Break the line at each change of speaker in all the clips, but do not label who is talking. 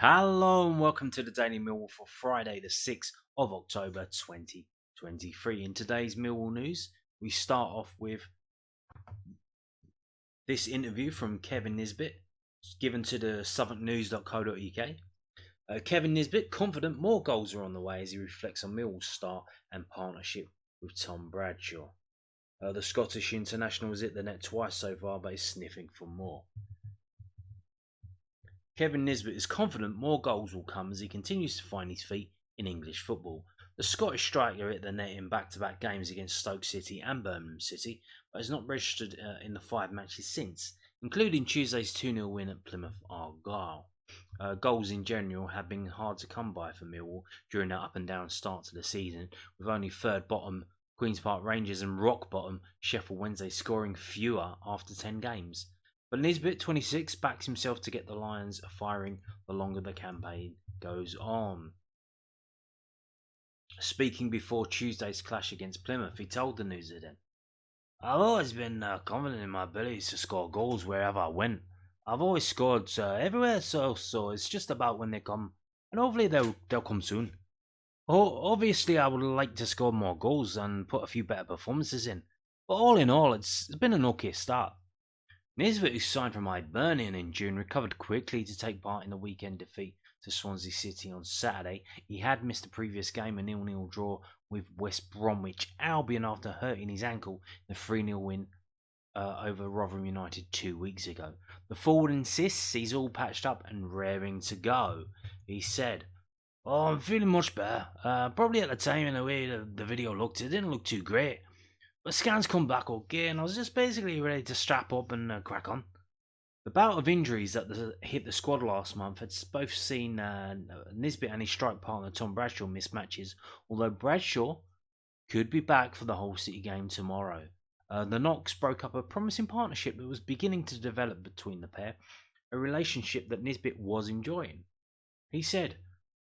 Hello and welcome to the Daily Millwall for Friday, the 6th of October 2023. In today's Millwall news, we start off with this interview from Kevin Nisbet, given to the southwarknews.co.uk. Kevin Nisbet, confident more goals are on the way as he reflects on Millwall's start and partnership with Tom Bradshaw. The Scottish international has hit the net twice so far, but is sniffing for more. Kevin Nisbet is confident more goals will come as he continues to find his feet in English football. The Scottish striker hit the net in back-to-back games against Stoke City and Birmingham City, but has not registered in the 5 matches since, including Tuesday's 2-0 win at Plymouth Argyle. Goals in general have been hard to come by for Millwall during their up-and-down start to the season, with only third bottom Queen's Park Rangers and rock bottom Sheffield Wednesday scoring fewer after 10 games. But Nisbet, 26, backs himself to get the Lions firing the longer the campaign goes on. Speaking before Tuesday's clash against Plymouth, he told the News Den, "I've always been confident in my abilities to score goals wherever I went. I've always scored everywhere, so it's just about when they come, and hopefully they'll come soon. Obviously, I would like to score more goals and put a few better performances in, but all in all, it's been an okay start." Nisbet, who signed from Hibernian in June, recovered quickly to take part in the weekend defeat to Swansea City on Saturday. He had missed the previous game, a 0-0 draw with West Bromwich Albion after hurting his ankle in the 3-0 win over Rotherham United 2 weeks ago. The forward insists he's all patched up and raring to go. He said, "Oh, I'm feeling much better. Probably at the time in the way the video looked, it didn't look too great. But scans come back okay, and I was just basically ready to strap up and crack on." The bout of injuries that hit the squad last month had both seen Nisbet and his strike partner Tom Bradshaw miss matches, although Bradshaw could be back for the Hull City game tomorrow. The Knocks broke up a promising partnership that was beginning to develop between the pair, a relationship that Nisbet was enjoying. He said,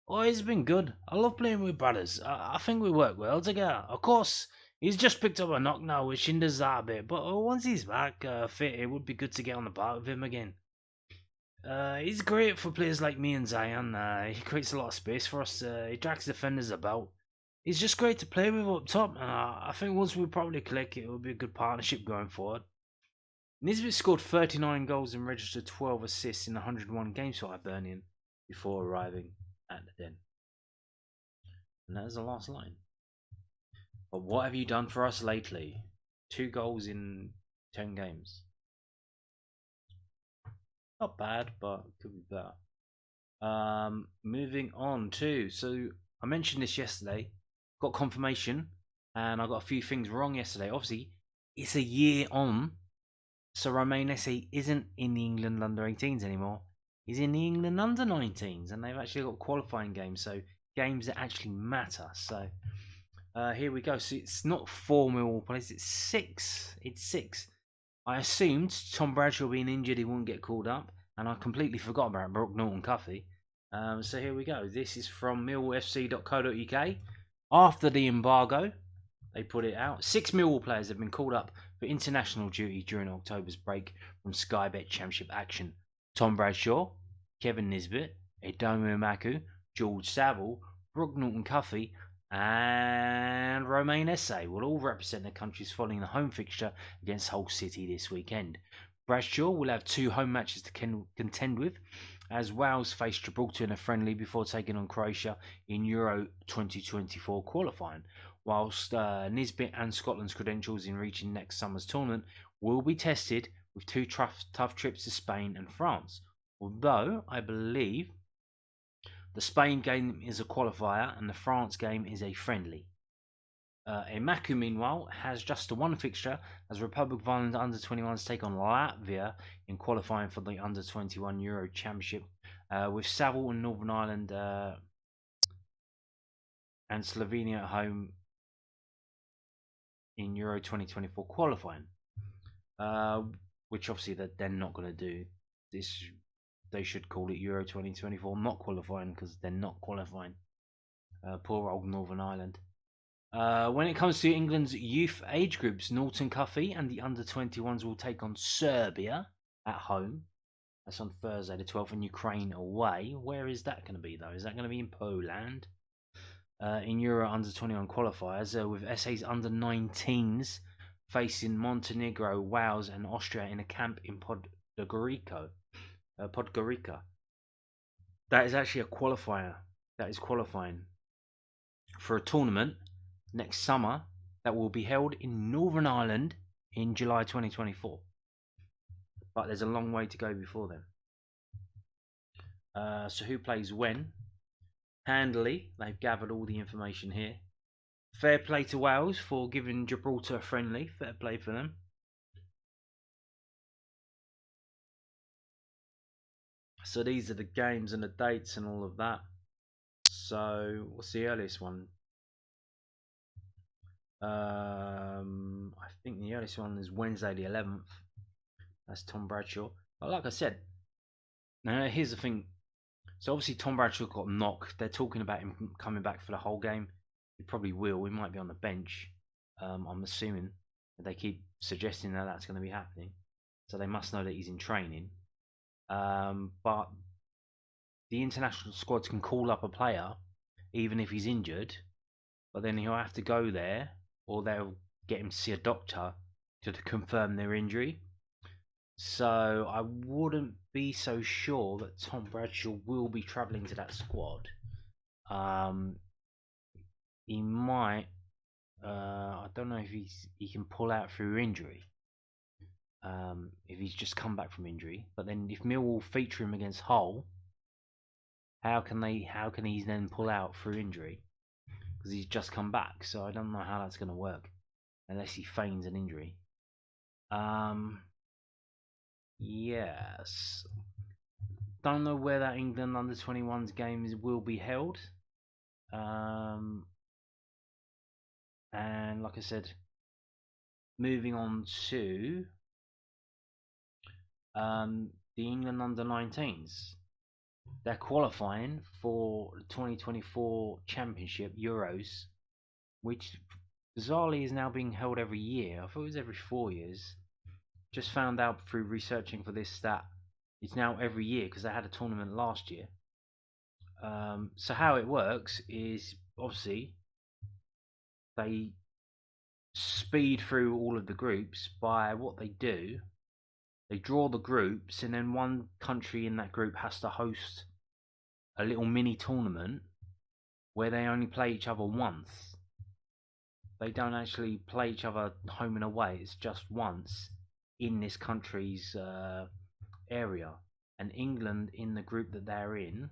"Oh, it's been good. I love playing with brothers. I think we work well together. Of course, he's just picked up a knock now, which hinders that a bit, but once he's back fit, it would be good to get on the park with him again. He's great for players like me and Zion. He creates a lot of space for us. He drags defenders about. He's just great to play with up top. I think once we probably click, it will be a good partnership going forward." Nisbet scored 39 goals and registered 12 assists in 101 games for Hibernian before arriving at the Den. And that is the last line. "But what have you done for us lately? 2 goals in 10 games. Not bad, but could be better." Moving on to, so I mentioned this yesterday, got confirmation, and I got a few things wrong yesterday. Obviously, it's a year on, so Romain Esse isn't in the England under-18s anymore. He's in the England under-19s, and they've actually got qualifying games, so games that actually matter. So here we go. So it's not 4 Millwall players, it's 6. It's 6. I assumed Tom Bradshaw being injured, he wouldn't get called up, and I completely forgot about Brook Norton-Cuffy. So here we go. This is from millwallfc.co.uk. After the embargo, they put it out. 6 Millwall players have been called up for international duty during October's break from Sky Bet Championship action. Tom Bradshaw, Kevin Nisbet, Edomu Maku, George Saville, Brook Norton-Cuffy, and Romain Esse will all represent their countries following the home fixture against Hull City this weekend. Bradshaw will have 2 home matches to contend with, as Wales face Gibraltar in a friendly before taking on Croatia in Euro 2024 qualifying, whilst Nisbet and Scotland's credentials in reaching next summer's tournament will be tested with 2 tough trips to Spain and France, although I believe the Spain game is a qualifier and the France game is a friendly. Emaku, meanwhile, has just the 1 fixture as Republic of Ireland under-21s take on Latvia in qualifying for the under-21 Euro Championship, with Saville and Northern Ireland and Slovenia at home in Euro 2024 qualifying, which obviously they're not going to do. They should call it Euro 2024 not qualifying, because they're not qualifying. Poor old Northern Ireland. When it comes to England's youth age groups, Norton-Cuffy and the under-21s will take on Serbia at home. That's on Thursday the 12th, and Ukraine away. Where is that going to be, though? Is that going to be in Poland? In Euro under 21 qualifiers, with SA's under 19s facing Montenegro, Wales, and Austria in a camp in Podgorica. Podgorica. That is actually a qualifier. That is qualifying for a tournament next summer that will be held in Northern Ireland in July 2024. But there's a long way to go before then. So who plays when? Handily, they've gathered all the information here. Fair play to Wales for giving Gibraltar a friendly. Fair play for them. So these are the games and the dates and all of that. So what's the earliest one? I think the earliest one is Wednesday the 11th. That's Tom Bradshaw. But like I said, now here's the thing. So obviously Tom Bradshaw got knocked. They're talking about him coming back for the whole game. He probably will. He might be on the bench. I'm assuming they keep suggesting that that's going to be happening. So they must know that he's in training. But the international squads can call up a player even if he's injured, but then he'll have to go there, or they'll get him to see a doctor to confirm their injury. So I wouldn't be so sure that Tom Bradshaw will be travelling to that squad. He might. I don't know if he can pull out through injury. If he's just come back from injury, but then if Millwall feature him against Hull, how can he then pull out through injury? Because he's just come back, so I don't know how that's going to work unless he feigns an injury. Yes. Don't know where that England under 21s games will be held. And like I said, moving on to the England under 19s. They're qualifying for the 2024 Championship Euros, which bizarrely is now being held every year. I thought it was every 4 years. Just found out through researching for this stat, it's now every year because they had a tournament last year. So how it works is obviously they speed through all of the groups by what they do. They draw the groups, and then one country in that group has to host a little mini tournament where they only play each other once. They don't actually play each other home and away. It's just once in this country's area. And England, in the group that they're in,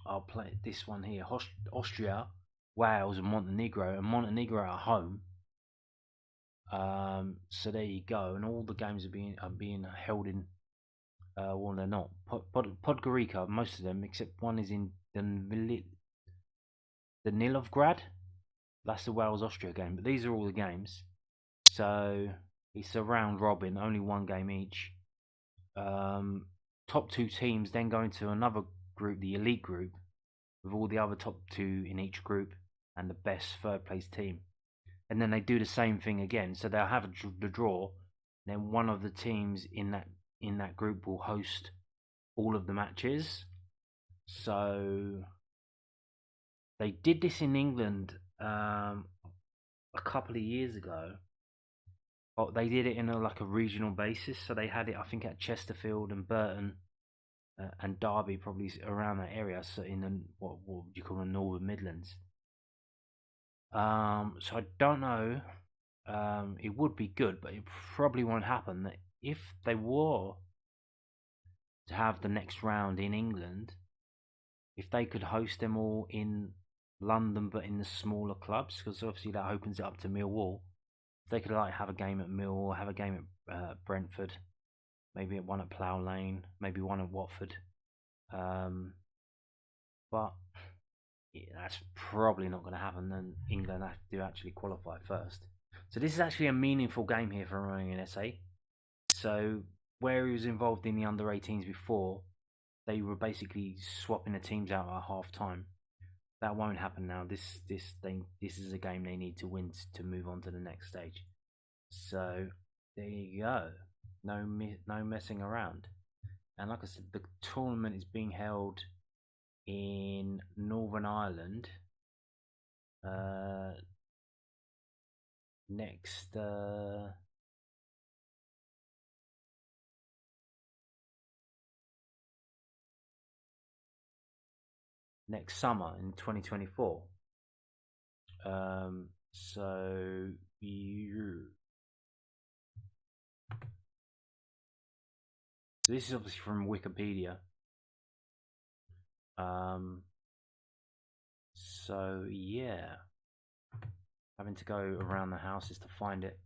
I'll play this one here: Austria, Wales, and Montenegro. And Montenegro at home. So there you go. And all the games are being held in. Well, they're not Podgorica. Most of them, except one, is in the Nilovgrad. That's the Wales Austria game. But these are all the games. So it's a round robin, only one game each. Top two teams then go into another group, the elite group, with all the other top two in each group and the best third place team. And then they do the same thing again. So they'll have the draw. Then one of the teams in that group will host all of the matches. So they did this in England a couple of years ago. Oh, they did it in a regional basis. So they had it, I think, at Chesterfield and Burton and Derby, probably around that area. So in the what would you call the Northern Midlands. So I don't know. It would be good, but it probably won't happen. That if they were to have the next round in England, if they could host them all in London but in the smaller clubs, because obviously that opens it up to Millwall. If they could have a game at Millwall, have a game at Brentford, maybe one at Plough Lane, maybe one at Watford. But that's probably not going to happen. Then England have to actually qualify first. So this is actually a meaningful game here for Romain SA. So where he was involved in the under 18s before, they were basically swapping the teams out at half time. That won't happen now. This is a game they need to win to move on to the next stage. So there you go. No messing around. And like I said, the tournament is being held in Northern Ireland uh, next next summer in 2024. So this is obviously from Wikipedia. Um, so yeah, having to go around the houses to find it.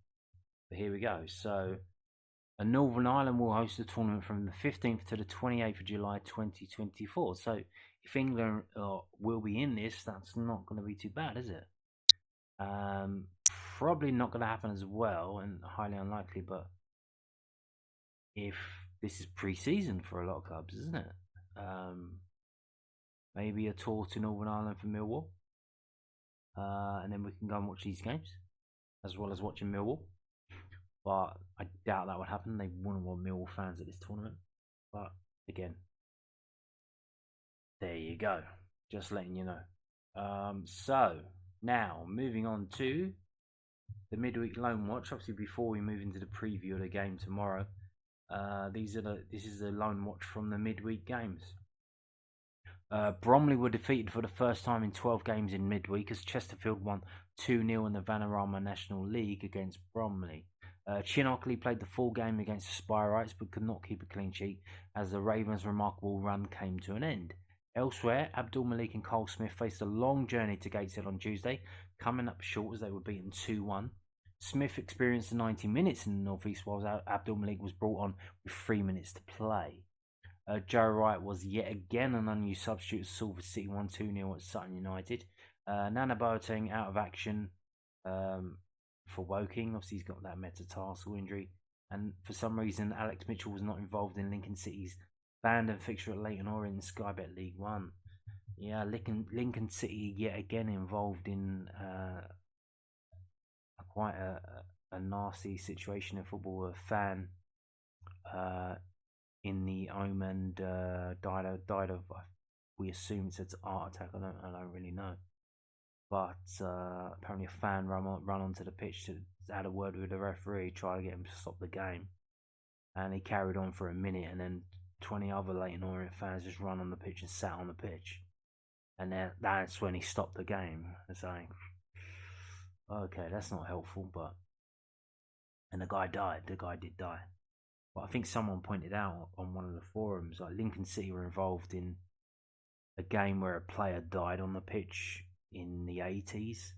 But here we go. So, Northern Ireland will host the tournament from the 15th to the 28th of July 2024. So, if England will be in this, that's not going to be too bad, is it? Um, Probably not going to happen as well, and highly unlikely. But if this is pre-season for a lot of clubs, isn't it? Um, Maybe a tour to Northern Ireland for Millwall, and then we can go and watch these games as well as watching Millwall. But I doubt that would happen. They wouldn't want Millwall fans at this tournament. But again, there you go. Just letting you know. So now moving on to the midweek loan watch. Obviously, before we move into the preview of the game tomorrow, this is the loan watch from the midweek games. Bromley were defeated for the first time in 12 games in midweek as Chesterfield won 2-0 in the Vanarama National League against Bromley. Chinockley played the full game against the Spireites but could not keep a clean sheet as the Ravens' remarkable run came to an end. Elsewhere, Abdul Malik and Cole Smith faced a long journey to Gateshead on Tuesday, coming up short as they were beaten 2-1. Smith experienced the 90 minutes in the North East whilst Abdul Malik was brought on with 3 minutes to play. Joe Wright was yet again an unused substitute as Salford City won 2-0 at Sutton United. Nana Boateng out of action for Woking. Obviously, he's got that metatarsal injury. And for some reason, Alex Mitchell was not involved in Lincoln City's abandoned fixture at Leyton Orient in Sky Bet League One. Yeah, Lincoln City yet again involved in quite a nasty situation in football. A fan in the Omen died of we assume it's an heart attack. I don't really know, but apparently a fan run onto the pitch to had a word with the referee, try to get him to stop the game, and he carried on for a minute, and then 20 other Leyton Orient fans just run on the pitch and sat on the pitch, and that's when he stopped the game. Saying, okay, that's not helpful, but and the guy died. The guy did die. But I think someone pointed out on one of the forums, like Lincoln City were involved in a game where a player died on the pitch in the 80s.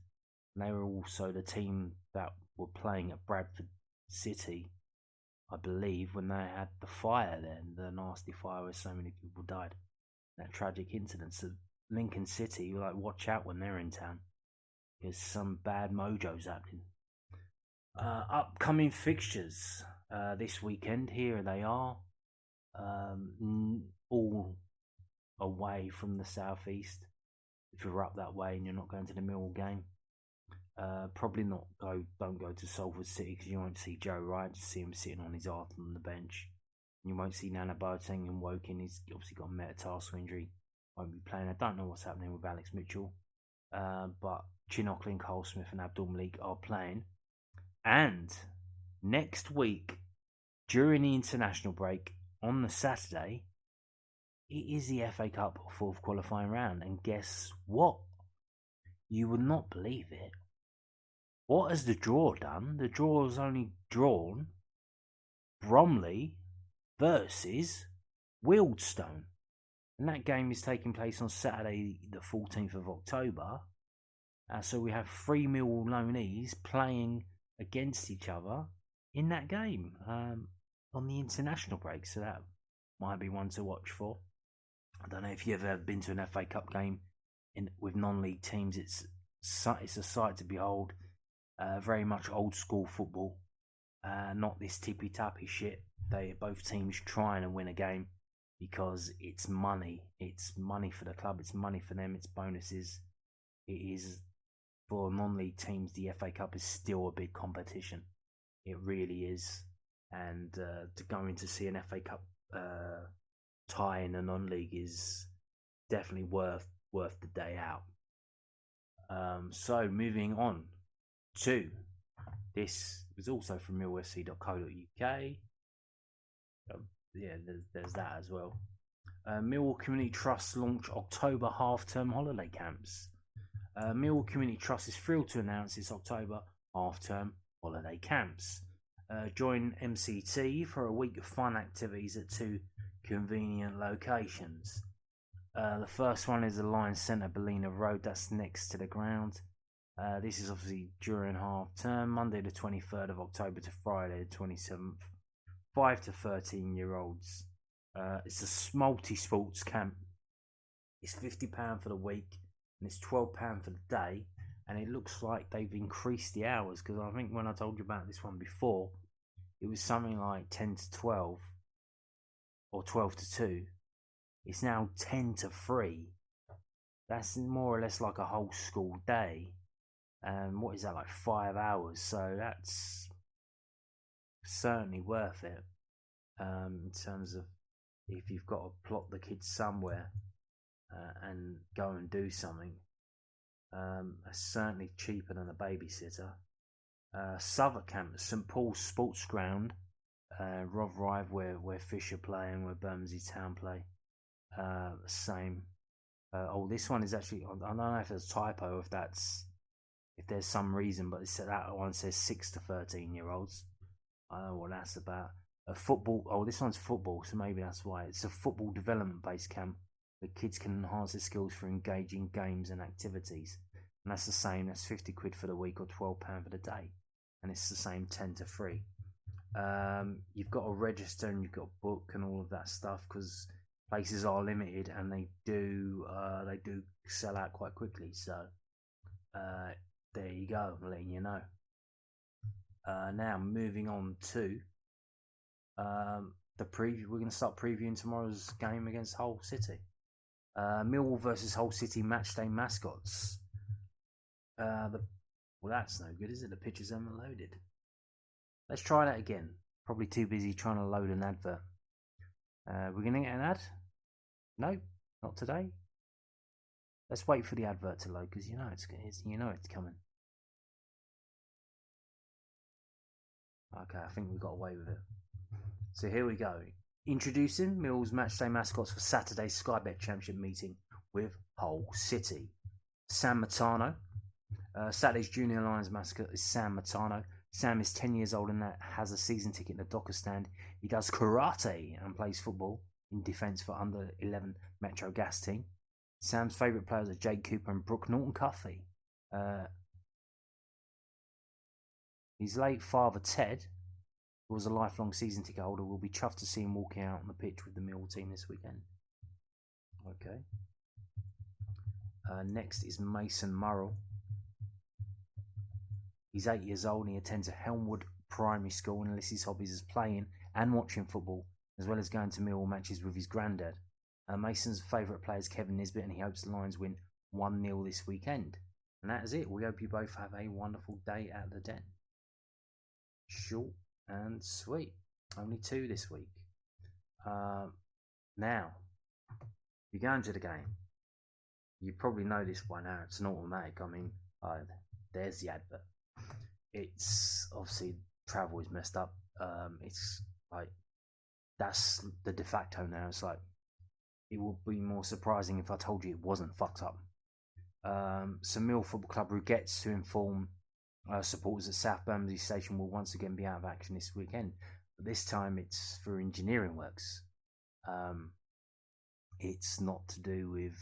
And they were also the team that were playing at Bradford City, I believe, when they had the fire then, the nasty fire where so many people died. That tragic incident. So Lincoln City, like, watch out when they're in town. There's some bad mojos happening. Upcoming fixtures this weekend. Here they are. All away from the southeast. If you're up that way and you're not going to the Millwall game, probably not go. Don't go to Salford City because you won't see Joe Wright. Just see him sitting on his arse on the bench. You won't see Nana Boateng and Woking. He's obviously got a metatarsal injury. Won't be playing. I don't know what's happening with Alex Mitchell, but Chinockley and Cole Smith and Abdul Malik are playing. And next week, during the international break on the Saturday, it is the FA Cup fourth qualifying round. And guess what? You would not believe it. What has the draw done? The draw has only drawn Bromley versus Wealdstone. And that game is taking place on Saturday, the 14th of October. So we have 3 Millwall loanees playing against each other in that game on the international break. So that might be one to watch for. I don't know if you've ever been to an FA Cup game with non-league teams. It's a sight to behold. Very much old school football. Not this tippy-tappy shit. Both teams trying to win a game because it's money. It's money for the club. It's money for them. It's bonuses. It is, for non-league teams, the FA Cup is still a big competition. It really is. And to go in to see an FA Cup tie in a non-league is definitely worth the day out. So moving on to this was also from millwfc.co.uk. Yeah, there's that as well. Millwall Community Trust launch October half-term holiday camps. Millwall Community Trust is thrilled to announce its October half-term holiday camps. Join MCT for a week of fun activities at 2 convenient locations. The first one is the Lions Centre, Ballina Road. That's next to the ground. This is obviously during half-term, Monday the 23rd of October to Friday the 27th. 5 to 13-year-olds. It's a multi-sports camp. It's £50 for the week and it's £12 for the day. And it looks like they've increased the hours, because I think when I told you about this one before, it was something like 10 to 12 or 12 to 2. It's now 10 to 3. That's more or less like a whole school day. What is that, like 5 hours? So that's certainly worth it, in terms of if you've got to plot the kids somewhere and go and do something. It's certainly cheaper than a babysitter. Southwark Camp, St Paul's Sports Ground, Rov Rive, where Fisher play and where Bermondsey Town play. Same. This one is actually, I don't know if there's a typo, if there's some reason, but that one says 6 to 13-year-olds. I don't know what that's about. Football. This one's football, so maybe that's why. It's a football development-based camp where kids can enhance their skills for engaging games and activities. And that's the same. That's £50 for the week or £12 for the day. And it's the same 10 to 3. You've got to register and you've got to book and all of that stuff, because places are limited and they do sell out quite quickly. So there you go. I'm letting you know. Now moving on to the preview. We're going to start previewing tomorrow's game against Hull City. Millwall versus Hull City matchday mascots. Well, that's no good, is it? The pictures haven't loaded. Let's try that again. Probably too busy trying to load an advert. We're going to get an ad? No, not today. Let's wait for the advert to load, because you know it's coming. Okay, I think we got away with it. So here we go. Introducing Mill's matchday mascots for Saturday's Sky Bet Championship meeting with Hull City. Sam Matano. Saturday's Junior Lions mascot is Sam Matano. Sam is 10 years old and has a season ticket in the Docker stand. He does karate and plays football in defence for under 11 Metro Gas team. Sam's favourite players are Jake Cooper and Brooke Norton-Cuffy. His late father, Ted, who was a lifelong season ticket holder, will be chuffed to see him walking out on the pitch with the Millwall team this weekend. Okay. Next is Mason Murrell. He's 8 years old and he attends a Helmwood primary school and lists his hobbies as playing and watching football, as well as going to Millwall matches with his granddad. Mason's favourite player is Kevin Nisbet, and he hopes the Lions win 1-0 this weekend. And that is it. We hope you both have a wonderful day at the Den. Short and sweet. Only 2 this week. Now, you're going to the game. You probably know this by now. It's an automatic. I mean, there's the advert. It's obviously travel is messed up. It's like that's the de facto now. It's like it would be more surprising if I told you it wasn't fucked up. So Millwall Football Club regrets to inform supporters at South Bermondsey Station will once again be out of action this weekend. But this time it's for engineering works. It's not to do with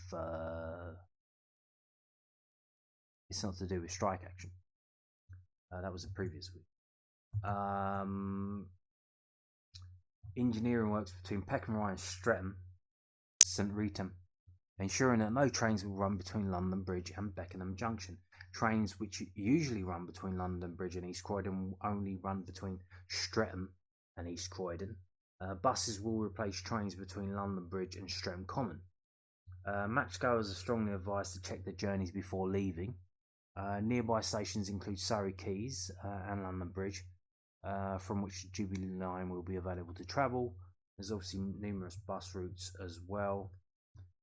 strike action. That was the previous week. Engineering works between Peckham Rye and Streatham, St Reetham, ensuring that no trains will run between London Bridge and Beckenham Junction. Trains which usually run between London Bridge and East Croydon will only run between Streatham and East Croydon. Buses will replace trains between London Bridge and Streatham Common. Matchgoers are strongly advised to check their journeys before leaving. Nearby stations include Surrey Quays and London Bridge, from which the Jubilee line will be available to travel. There's obviously numerous bus routes as well.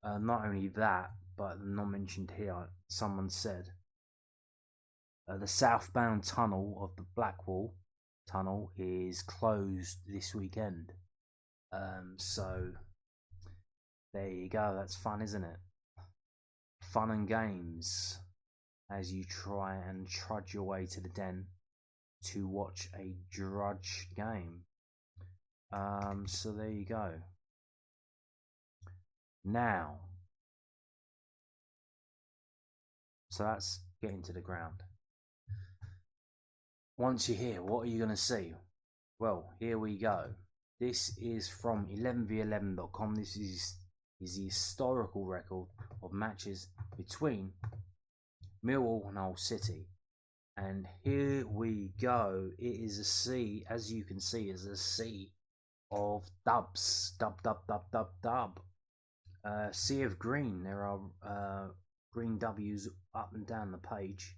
Not only that, but not mentioned here, someone said the southbound tunnel of the Blackwall tunnel is closed this weekend. So there you go. That's fun, isn't it? Fun and games as you try and trudge your way to the den to watch a Drudge game. So there you go. Now, so that's getting to the ground. Once you're here, what are you going to see? Well, here we go. This is from 11v11.com. This is the historical record of matches between Millwall and Hull City. And here we go. It is a sea, as you can see, is a sea of dubs. Dub. Sea of green. There are green W's up and down the page.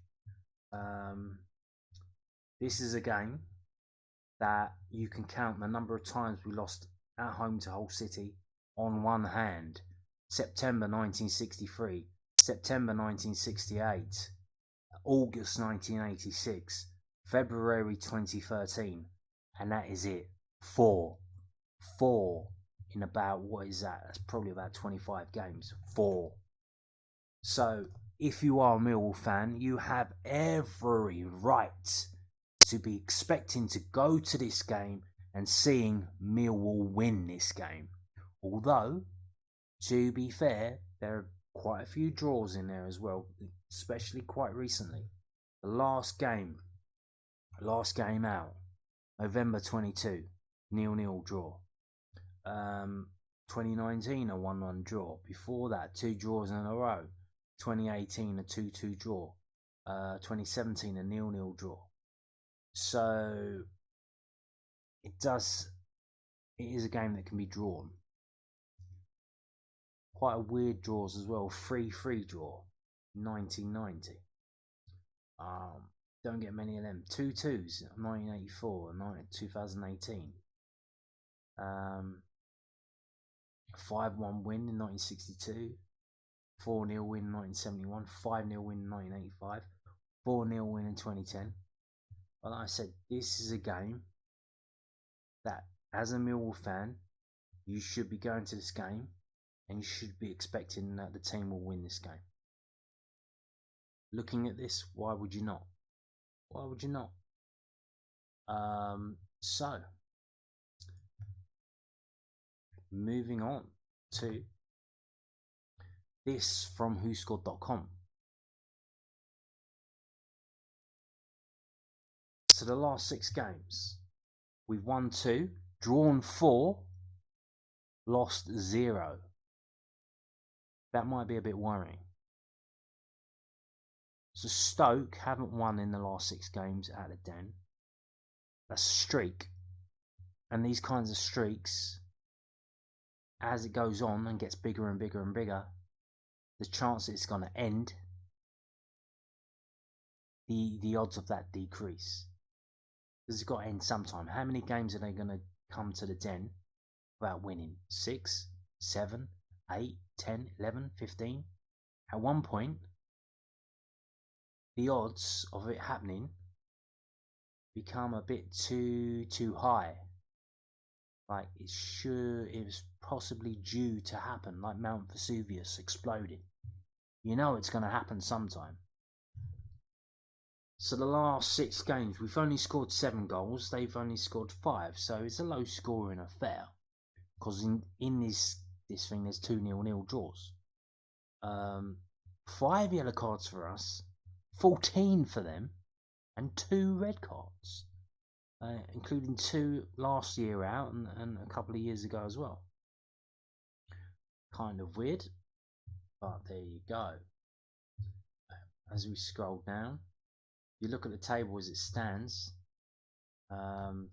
This is a game that you can count the number of times we lost at home to Hull City on one hand. September 1963, September 1968, August 1986, February 2013, and that is it. Four in about, what is that? That's probably about 25 games. 4. So if you are a Millwall fan, you have every right to be expecting to go to this game and seeing Millwall win this game. Although, to be fair, there are quite a few draws in there as well, especially quite recently. The last game out, November 22, 0-0 draw. 2019 a 1-1 draw. Before that, 2 draws in a row. 2018 a 2-2 draw. 2017 a 0-0 draw. So it is a game that can be drawn. Quite a weird draws as well. 3-3 draw, 1990. Don't get many of them. 2-2s, 1984 and 2018. 5-1 win in 1962. 4-0 win in 1971. 5-0 win in 1985. 4-0 win in 2010. But like I said, this is a game that, as a Millwall fan, you should be going to this game and you should be expecting that the team will win this game. Looking at this, why would you not? Why would you not? So, moving on to this from WhoScored.com. So the last 6 games, we've won 2, drawn 4, lost 0. That might be a bit worrying. So Stoke haven't won in the last 6 games at the Den. That's a streak. And these kinds of streaks, as it goes on and gets bigger and bigger and bigger, the chance that it's going to end, the odds of that decrease. Because it's got to end sometime. How many games are they going to come to the Den without winning? 6, 7, 8, 10, 11, 15? At one point, the odds of it happening become a bit too high. Like it was possibly due to happen, like Mount Vesuvius exploding. You know it's going to happen sometime. So the last 6 games, we've only scored 7 goals. They've only scored 5. So it's a low scoring affair. Because in this thing, there's 2 0-0 draws. 5 yellow cards for us, 14 for them, and 2 red cards. Including 2 last year out and a couple of years ago as well. Kind of weird, but there you go. As we scroll down, you look at the table as it stands.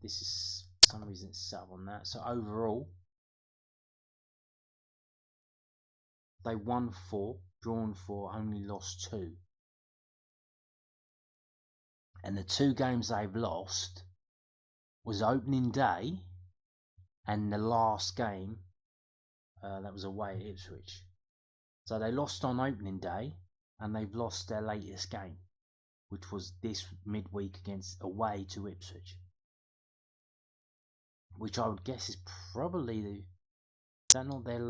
This is, for some reason, it's set up on that. So overall, they won 4, drawn 4, only lost 2. And the 2 games they've lost was opening day and the last game that was away at Ipswich. So they lost on opening day, and they've lost their latest game, which was this midweek against away to Ipswich, which I would guess is probably the. Is that not their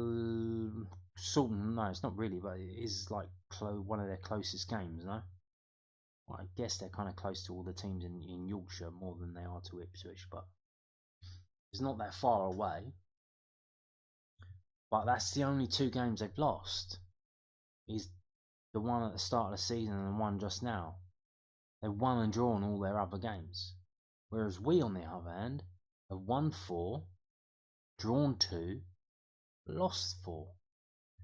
sort? No, it's not really, but it is like one of their closest games, no? Well, I guess they're kind of close to all the teams in Yorkshire more than they are to Ipswich, but it's not that far away. But that's the only two games they've lost. Is the one at the start of the season and the one just now. They've won and drawn all their other games. Whereas we, on the other hand, have won 4, drawn 2, lost 4.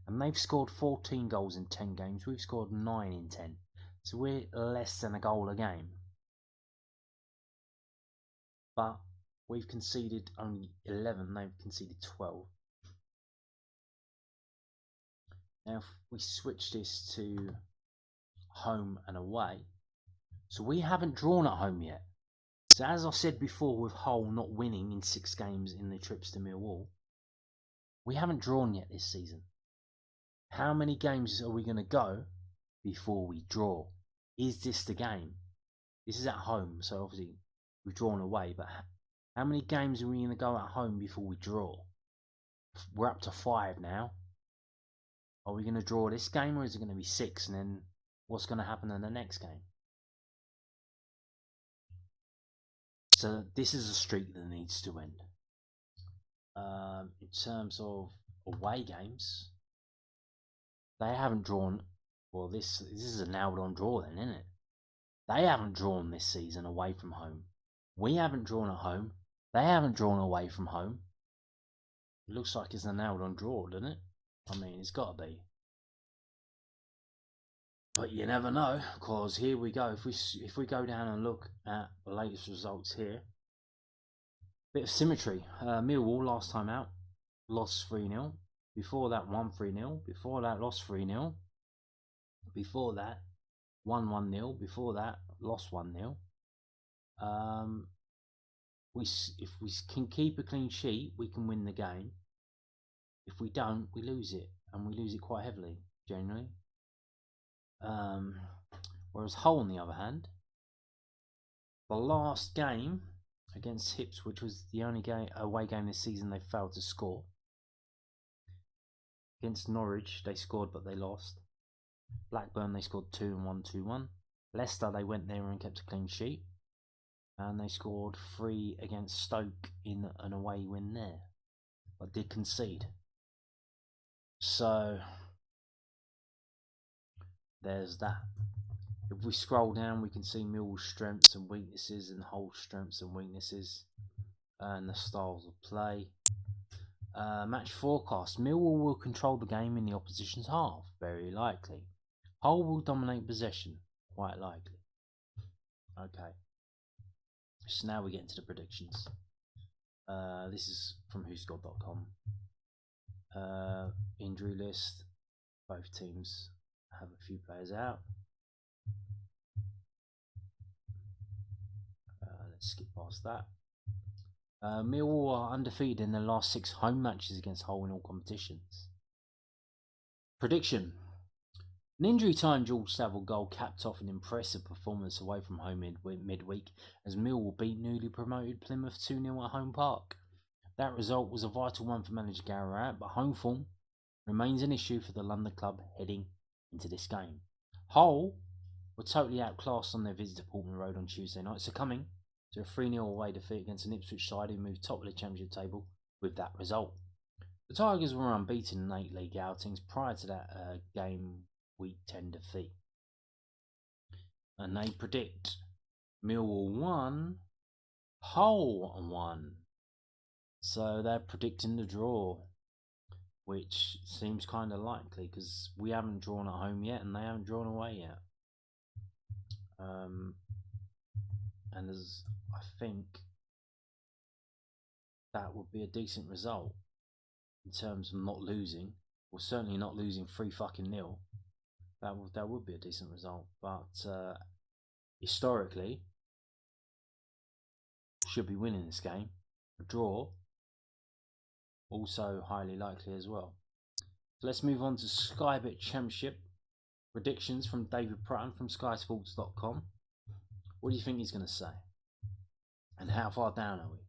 And they've scored 14 goals in 10 games. We've scored 9 in 10. So we're less than a goal a game. But we've conceded only 11. They've conceded 12. Now if we switch this to home and away. So we haven't drawn at home yet. So as I said before, with Hull not winning in 6 games in the trips to Millwall, we haven't drawn yet this season. How many games are we going to go before we draw? Is this the game? This is at home, so obviously we've drawn away, but how many games are we going to go at home before we draw? We're up to 5 now. Are we going to draw this game, or is it going to be 6, and then what's going to happen in the next game? So this is a streak that needs to end. In terms of away games, they haven't drawn. Well, this is a nailed-on draw then, isn't it? They haven't drawn this season away from home. We haven't drawn at home. They haven't drawn away from home. It looks like it's a nailed-on draw, doesn't it? I mean, it's got to be. But you never know, because here we go. If we go down and look at the latest results here, bit of symmetry. Millwall last time out lost 3-0. Before that, won 3-0. Before that, lost 3-0. Before that, won 1-0. Before that, lost 1-0. If we can keep a clean sheet, we can win the game. If we don't, we lose it, and we lose it quite heavily generally. Whereas Hull, on the other hand, the last game against Hips, which was the only away game this season they failed to score. Against Norwich, they scored but they lost. Blackburn, they scored 2 and won 2-1. Leicester, they went there and kept a clean sheet. And they scored 3 against Stoke in an away win there. But did concede. So there's that. If we scroll down, we can see Millwall's strengths and weaknesses and Hull's strengths and weaknesses and the styles of play. Match forecast. Millwall will control the game in the opposition's half, very likely. Hull will dominate possession, quite likely. Okay. So now we get into the predictions. This is from whoscored.com. Injury list. Both teams have a few players out. Let's skip past that. Millwall are undefeated in their last 6 home matches against Hull in all competitions. Prediction. An injury-time George Saville goal capped off an impressive performance away from home midweek as Millwall beat newly promoted Plymouth 2-0 at Home Park. That result was a vital one for manager Gary Rowett, but home form remains an issue for the London club heading into this game. Hull were totally outclassed on their visit to Portman Road on Tuesday night, succumbing to a 3-0 away defeat against an Ipswich side who moved top of the championship table with that result. The Tigers were unbeaten in 8 league outings prior to that game week 10 defeat. And they predict Millwall 1, Hull 1. So they're predicting the draw, which seems kind of likely because we haven't drawn at home yet and they haven't drawn away yet. And as I think that would be a decent result in terms of not losing, or certainly not losing 3-0. That would be a decent result, but historically should be winning this game. A draw also highly likely as well. So let's move on to Sky Bet Championship predictions from David Prutton from SkySports.com. What do you think he's going to say? And how far down are we?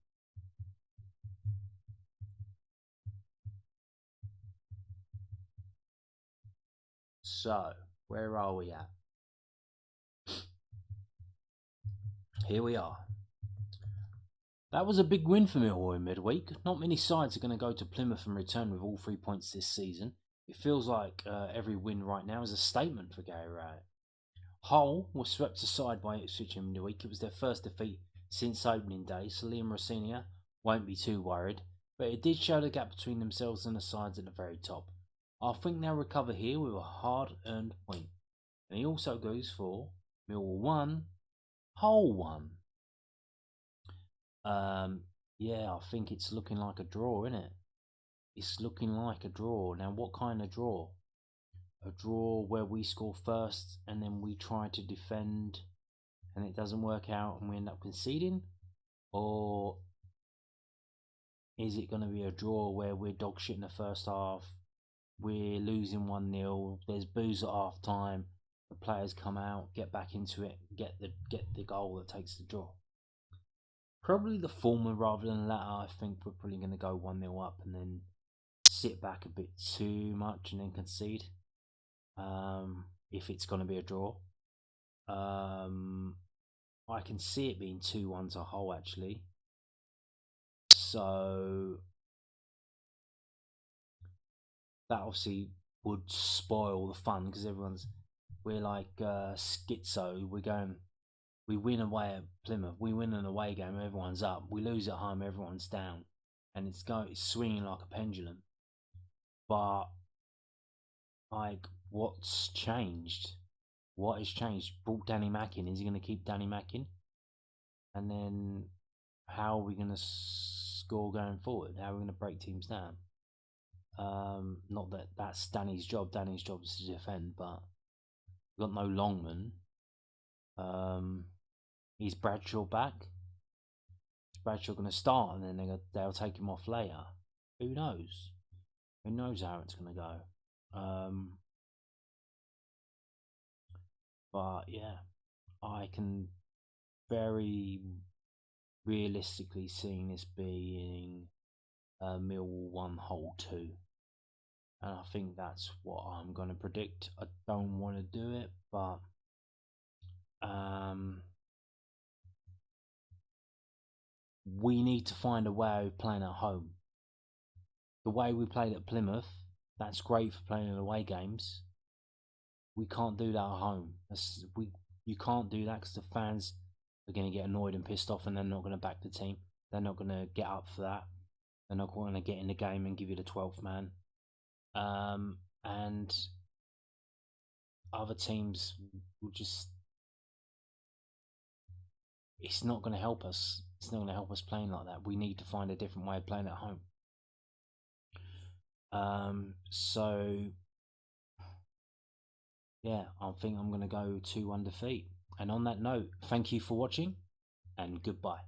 So, where are we at? Here we are. That was a big win for Millwall in midweek. Not many sides are going to go to Plymouth and return with all 3 points this season. It feels like every win right now is a statement for Gary Rowett. Hull was swept aside by Ipswich in midweek. It was their first defeat since opening day, so Liam Rossinia won't be too worried. But it did show the gap between themselves and the sides at the very top. I think they'll recover here with a hard-earned point. And he also goes for Millwall 1, Hull 1. Yeah, I think it's looking like a draw, isn't it? It's looking like a draw. Now, what kind of draw? A draw where we score first and then we try to defend and it doesn't work out and we end up conceding? Or is it going to be a draw where we're dog shit in the first half, we're losing 1-0, there's boos at half time, the players come out, get back into it, get the goal that takes the draw? Probably the former rather than the latter. I think we're probably going to go 1-0 up and then sit back a bit too much and then concede. If it's going to be a draw. I can see it being 2-1 to Hull actually. So that obviously would spoil the fun because we're like schizo. We win away at Plymouth, we win an away game, everyone's up. We lose at home, everyone's down, and it's swinging like a pendulum. But like, what's changed? What has changed? Brought Danny Mack in. Is he going to keep Danny Mack in? And then how are we going to score going forward? How are we going to break teams down? Not that that's Danny's job. Danny's job is to defend, but we've got no Longman. Is Bradshaw back? Is Bradshaw going to start and then they'll take him off later? Who knows? Who knows how it's going to go? But yeah, I can very realistically see this being Millwall 1, Hull 2. And I think that's what I'm going to predict. I don't want to do it, but we need to find a way of playing at home. The way we played at Plymouth, that's great for playing in away games. We can't do that at home. You can't do that because the fans are going to get annoyed and pissed off and they're not going to back the team. They're not going to get up for that. They're not going to get in the game and give you the 12th man. And other teams will just... It's not going to help us. It's not going to help us playing like that. We need to find a different way of playing at home. So yeah, I think I'm going to go 2-1 defeat. And on that note, thank you for watching and goodbye.